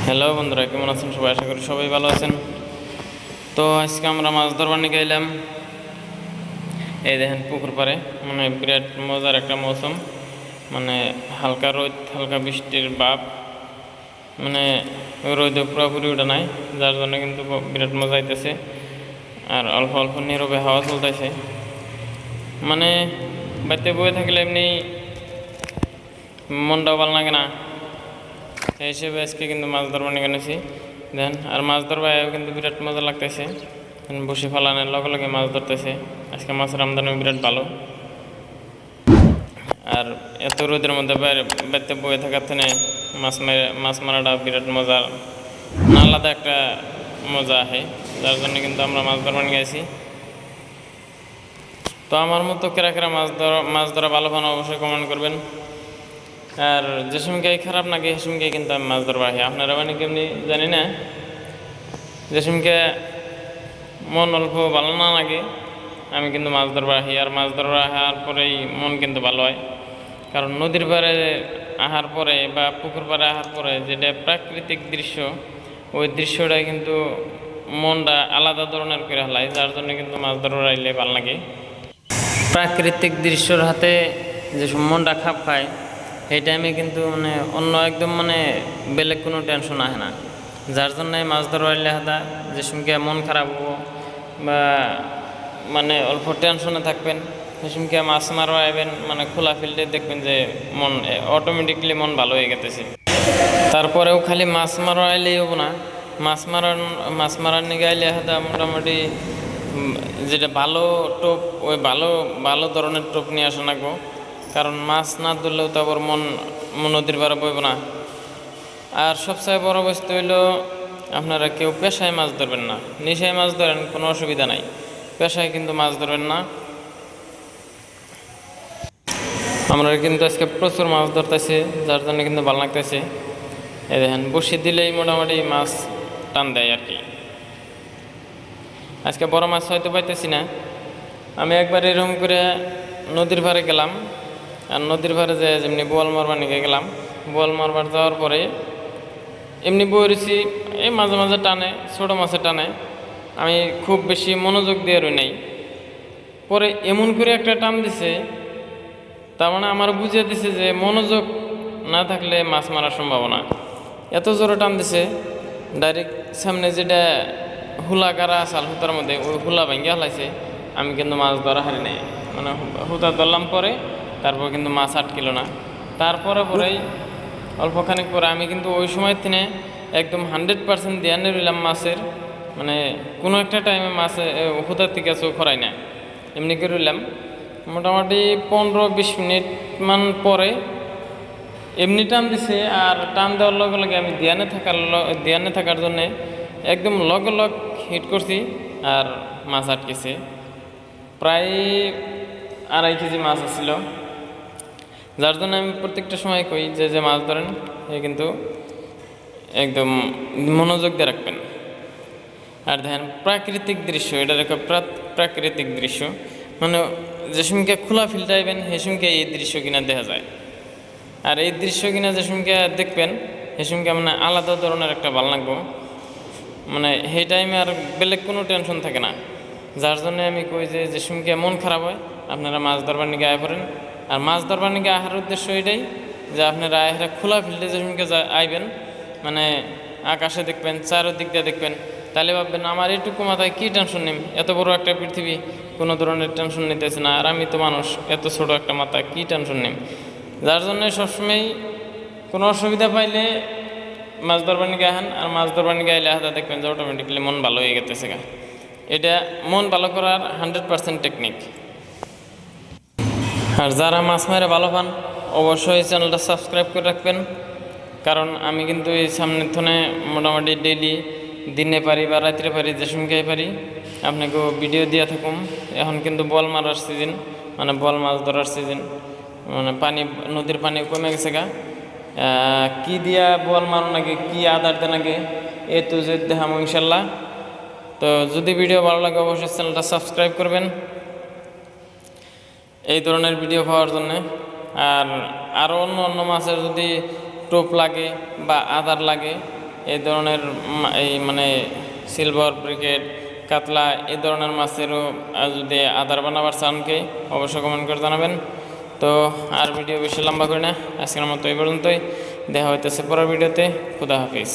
Hello বন্ধুরা, কেমন আছেন সবাই? আশা করি সবাই ভালো আছেন। তো আজকে আমরা মাছ ধরবার নিয়ে গেলাম। এই দেখেন পুকুর পাড়ে, মানে বিরাট মজার একটা মৌসুম, মানে হালকা রোদ হালকা বৃষ্টির ভাব, মানে রোদে পুরোপুরি ওঠা নাই, যার জন্য কিন্তু বিরাট মজা আইতেছে। আর অল্প অল্প নীরবে হাওয়া চলতেছে, মানে বাড়িতে বয়ে থাকলে এমনি মনটাও ভালো লাগে না। এই হিসেবে আজকে কিন্তু মাছ ধরবার নিয়ে গেছি দেন। আর মাছ ধরবাও কিন্তু বিরাট মজা লাগতেছে, বসে ফালানোর লগে লগে মাছ ধরতেছে। আজকে মাছের আমদানি বিরাট ভালো। আর এত রোদের মধ্যে বাড়িতে বয়ে থাকার থেকে মাছ মারাটা বিরাট মজার, আলাদা একটা মজা আহে, যার জন্য কিন্তু আমরা মাছ ধরবার নিয়ে গেছি। তো আমার মতো কেরা কেরা মাছ ধরা ভালো পান অবশ্যই কমেন্ট করবেন। আর যে সময়কে খারাপ নাকি সে সময়কে কিন্তু আমি মাছ ধরবার আহি। আপনারা মানে কেমনি জানি না, যে সময়কে মন অল্প ভালো না লাগে আমি কিন্তু মাছ ধরবার আহি। আর মাছ ধরবার আহার পরেই মন কিন্তু ভালো হয়, কারণ নদীর পাড়ে আহার পরে বা পুকুর পাড়ে আহার পরে যেটা প্রাকৃতিক দৃশ্য, ওই দৃশ্যটা কিন্তু মনটা আলাদা ধরনের করে হালায়, যার জন্য কিন্তু মাছ ধরবার আইলে ভালো লাগে। প্রাকৃতিক দৃশ্যর হাতে যে মনটা খাপ খায়, এই টাইমে কিন্তু মানে অন্য একদম মানে বেলেগ কোনো টেনশন আসে না, যার জন্যে মাছ ধরবার হাতা যে সঙ্গে মন খারাপ হবো বা মানে অল্প টেনশনে থাকবেন, সে সঙ্গে মাছ মারো আইবেন, মানে খোলা ফিল্ডে দেখবেন যে মন অটোমেটিকলি মন ভালো হয়ে গেতেছে। তারপরেও খালি মাছ মারো আইলেই হবো না, মাছ মারার নিয়ে আইলে হাতা মোটামুটি যেটা ভালো টোপ, ওই ভালো ভালো ধরনের টোপ নিয়ে আসা লাগবো। কারণ মাছ না ধরলেও তো আবার মন নদীর পাড়ে বইব না। আর সবচেয়ে বড় বস্তু হইল, আপনারা কেউ পেশায় মাছ ধরবেন না, নেশায় মাছ ধরেন কোনো অসুবিধা নাই, পেশায় কিন্তু মাছ ধরবেন না। আমরা কিন্তু আজকে প্রচুর মাছ ধরতেছি, যার জন্য কিন্তু ভালো লাগতেছে। এই দেখেন বসে দিলেই মোটামুটি মাছ টান দেয় আর কি। আজকে বড় মাছ হয়তো পাইতেছি না। আমি একবার এরকম করে নদীর পাড়ে গেলাম, আর নদীর পাড়ে যে যেমনি বোয়াল মারবার নিয়ে গেলাম, বোয়াল মারবার যাওয়ার পরে এমনি বই রয়েছি, এই মাঝে মাঝে টানে, ছোটো মাছে টানে, আমি খুব বেশি মনোযোগ দিয়ে রই নাই। পরে এমন করে একটা টান দিছে, তার মানে আমার বুঝিয়ে দিছে যে মনোযোগ না থাকলে মাছ মারার সম্ভাবনা। এত জোরে টান দিছে, ডাইরেক্ট সামনে যেটা হুলা গাড়া আসাল হুতার মধ্যে, ওই হুলা ভেঙে হালাইছে। আমি কিন্তু মাছ ধরা হারি নাই, মানে হুতা ধরলাম পরে, তারপর কিন্তু মাছ আটকিল না। পরেই অল্পখানিক পরে আমি কিন্তু ওই সময় থেকে একদম 100% ধ্যানে রইলাম মাছের, মানে কোনো একটা টাইমে মাছে হুতার থেকে চোখ খরাই না, এমনি করে রইলাম। মোটামুটি 15-20 মিনিট মান পরে এমনি টান দিছে, আর টান দেওয়ার লগে লগে আমি ধ্যানে থাকার জন্যে একদম লগে লগ হিট করছি, আর মাছ আটকেছে। প্রায় 2.5 কেজি মাছ আসছিল, যার জন্য আমি প্রত্যেকটা সময় কই যে মাছ ধরেন এ কিন্তু একদম মনোযোগ দিয়ে রাখবেন। আর দেখেন প্রাকৃতিক দৃশ্য, এটা একটা প্রাকৃতিক দৃশ্য, মানে যে সময়কে খোলা ফিল্ড আইবেন সে সময়কে এই দৃশ্য কিনা দেখা যায়। আর এই দৃশ্য কিনা যে সময়কে দেখবেন সে সময়কে মানে আলাদা ধরনের একটা ভালো লাগবো, মানে সেই টাইমে আর বেলেগ কোনো টেনশন থাকে না। যার জন্য আমি কই যে সময়কে মন খারাপ হয় আপনারা মাছ ধরবার নিকে আয় পড়েন। আর মাছ ধরবার নিকে আহার উদ্দেশ্য এটাই যে আপনারা আয়রা খোলা ফিল্ডে যে সময়কে আইবেন, মানে আকাশে দেখবেন, চারোদিক দিয়ে দেখবেন, তাহলে ভাববেন আমার এইটুকু মাথায় কী টেনশন নিম, এত বড় একটা পৃথিবী, কোনো ধরনের টেনশন নিতেছে না, আর আমি তো মানুষ, এত ছোট একটা মাথায় কী টেনশন নিম। যার জন্য সবসময় কোনো অসুবিধা পাইলে মাছ ধরবার নিকে আহেন, আর মাছ ধরবার নিকে আইলে হাতে দেখবেন যে অটোমেটিকলি মন ভালো হয়ে গেতেছে গা। এটা মন ভালো করার 100% টেকনিক। আর যারা মাছ মারে ভালো পান অবশ্যই এই চ্যানেলটা সাবস্ক্রাইব করে রাখবেন, কারণ আমি কিন্তু এই সামনের থনে মোটামুটি ডেইলি দিনে পারি বা রাত্রে পারি, যে সময়কে পারি আপনাকেও ভিডিও দিয়ে থাকুম। এখন কিন্তু বল মারার সিজন, মানে বল মাছ ধরার সিজন, মানে নদীর পানি কমে গেছে গা। কি দিয়া বল মারো নাকি, কি আদার দেন নাকি, এ তো যে দেখাম ইনশাল্লাহ। তো যদি ভিডিও ভালো লাগে অবশ্যই চ্যানেলটা সাবস্ক্রাইব করবেন এই ধরনের ভিডিও পাওয়ার জন্যে। আর আরও অন্য অন্য মাছের যদি টোপ লাগে বা আদার লাগে এই ধরনের এই মানে সিলভার ব্রিকেট কাতলা এই ধরনের মাছেরও যদি আদার বানাবার চান কে অবশ্যই কমেন্ট করে জানাবেন। তো আর ভিডিও বেশি লম্বা করি না, আজকের মতো এই পর্যন্তই। দেখা হইতেছে পরের ভিডিওতে। খুদা হাফিজ।